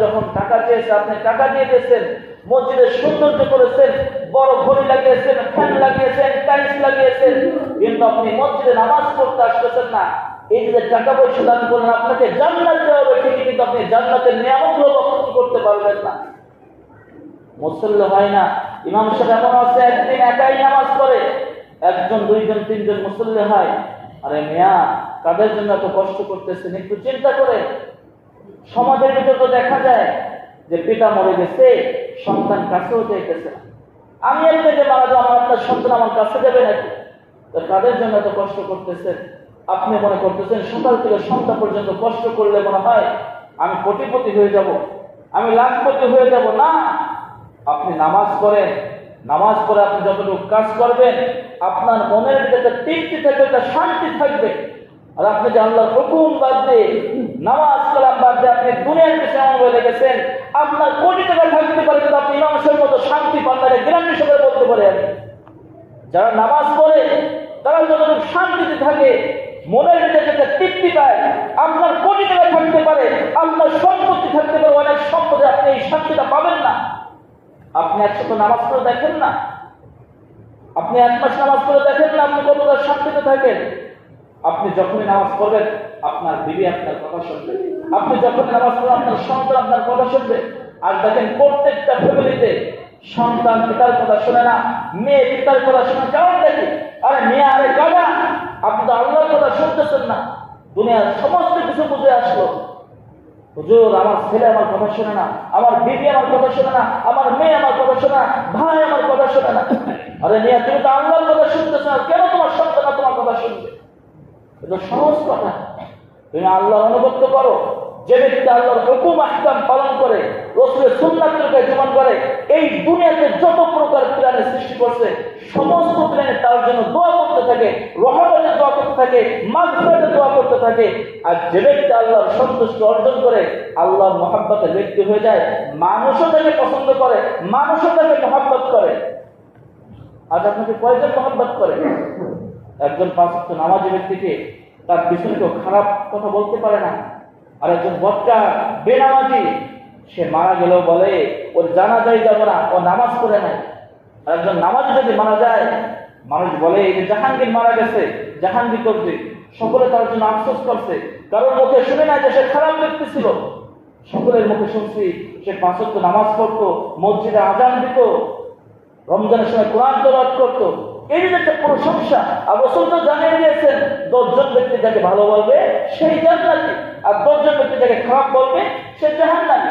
যখন টাকা চেয়েছে আপনি টাকা দিয়ে দিয়েছেন, মসজিদের সৌন্দর্য করেছেন, বড় ঘড়ি লাগিয়েছেন, ফ্যান লাগিয়েছেন, টাইলস লাগিয়েছেন, কিন্তু আপনি মসজিদে নামাজ পড়তে আসতেছেন না। এই যে টাকা পয়সা দান করলেন, আপনাকে জান্নাত দেওয়া হবে ঠিকই, কিন্তু আপনি জান্নাতের নিয়ামতগুলো ভক্ষণ করতে পারবেন না। মুসল্লি হয় না। ইমাম সাহেব এমন আছে একদিন একাই নামাজ পড়ে, একজন দুইজন তিনজন মুসল্লি হয়। আরে মিয়া, কাদের জন্য এত কষ্ট করতেছেন একটু চিন্তা করে। সমাজের ভিতরে তো দেখা যায় যে পিতা মরে গেছে, সন্তান কাছেও চাইতেছে না। আমি আপনাকে মারা যাবো, আমার আপনার সন্তান আমার কাছে যাবে নাকি? তো কাদের জন্য এত কষ্ট করতেছেন? আপনি মনে করতেছেন সকাল থেকে সন্ধ্যা পর্যন্ত কষ্ট করলে মনে হয় আমি কোটিপতি হয়ে যাব, আমি লাখপতি হয়ে যাব। না, আপনি নামাজ পড়েন, নামাজ পড়ে আপনি যতটুকু কাজ করবেন আপনার মনের ভিতরে তৃপ্তি থাকবে, একটা শান্তি থাকবে। আর আপনি যে আল্লাহর হুকুম বাদ দিয়ে, নামাজ কালাম বাদ দিয়ে আপনি দুনিয়ার পিছনে এমন হয়ে গেছেন, আপনার কোটি টাকা থাকতে পারে কিন্তু আপনি ইমাম সাহেবের মতো শান্তি পান না, গ্যারান্টি সবাই বলতে পারে। যারা নামাজ পড়ে তারা যতটুকু শান্তিতে থাকে, মনের ভিতরে একটা তৃপ্তি পায়। আপনার কোটি টাকা থাকতে পারে, আপনার সম্পত্তি থাকতে পারে, অনেক সম্পদে আপনি এই শান্তিটা পাবেন না। আপনি একসাথে নামাজ পড়ে দেখেন না, আপনি এক মাস নামাজ পড়ে দেখেন না আপনি কতটা শান্তিতে থাকেন। আপনি যখনই নামাজ পড়বেন আপনার বিবি আপনার কথা শুনবে, আপনি যখন নামাজ পড়বেন আপনার সন্তান আপনার কথা শুনবে। আর দেখেন প্রত্যেকটা ফ্যামিলিতে সন্তান পিতার কথা শোনে না, মেয়ে পিতার কথা শোনে। কারণ দেখি, আরে মেয়ে, আরে কাকা, আপনি তো আল্লাহর কথা শুনতেছেন না। দুনিয়ার সমস্ত কিছু বুঝে আসলো, হুজুর আমার ছেলে আমার কথা শোনে না, আমার বিবি আমার কথা শোনে না, আমার মেয়ে আমার কথা শোনে না, ভাই আমার কথা শোনে না। আরে মেয়ে, তুমি তো আল্লাহর কথা শুনতেছ না, কেন তোমার সন্তান তোমার কথা শুনবে? এটা সহজ কথা। তুমি আল্লাহর আনুগত্য করো। যে ব্যক্তি আল্লাহর হুকুম আহকাম পালন করে, রাসূলের সুন্নাতকে জীবন করে, এই দুনিয়াতে যত প্রকার প্রাণী সৃষ্টি করছে সমস্ত প্রাণী তার জন্য দোয়া করতে থাকে, রহমতের দোয়া করতে থাকে, মাগফিরাতের দোয়া করতে থাকে। আর যে ব্যক্তি আল্লাহর সন্তুষ্টি অর্জন করে, আল্লাহর মহব্বতের ব্যক্তি হয়ে যায়, মানুষও তাকে পছন্দ করে, মানুষও তাকে মহব্বত করে। আজ আপনাকে কয়জন মহব্বত করে? একজন পাঁচ ওয়াক্ত নামাজি ব্যক্তিকে তার পিছনে কেউ খারাপ কথা বলতে পারে না। আর একজন বক্তা বেনামাজি, সে মারা গেলেও বলে ওর জানাজায় যাব না, ও নামাজ পড়ে নাই। আর একজন নামাজি যদি মারা যায়, মানুষ বলে এই যে জাহাঙ্গীর মারা গেছে, জাহাঙ্গীর করছে, সকলে তার জন্য আফসোস করছে। কারোর মুখে শুনে না যে সে খারাপ ব্যক্তি ছিল, সকলের মুখে শুনছি সে পাঁচ ওয়াক্ত নামাজ পড়তো, মসজিদে আজান দিত, রমজানের সময় কোরআন তেলাওয়াত করতো। এই যে একটা প্রশংসা। আর রাসূল তো জানিয়ে দিয়েছেন 10 জন ব্যক্তি যাকে ভালো বলবে সেই জান্নাতি, আর 10 জন ব্যক্তি যাকে খারাপ বলবে সে জাহান্নামী।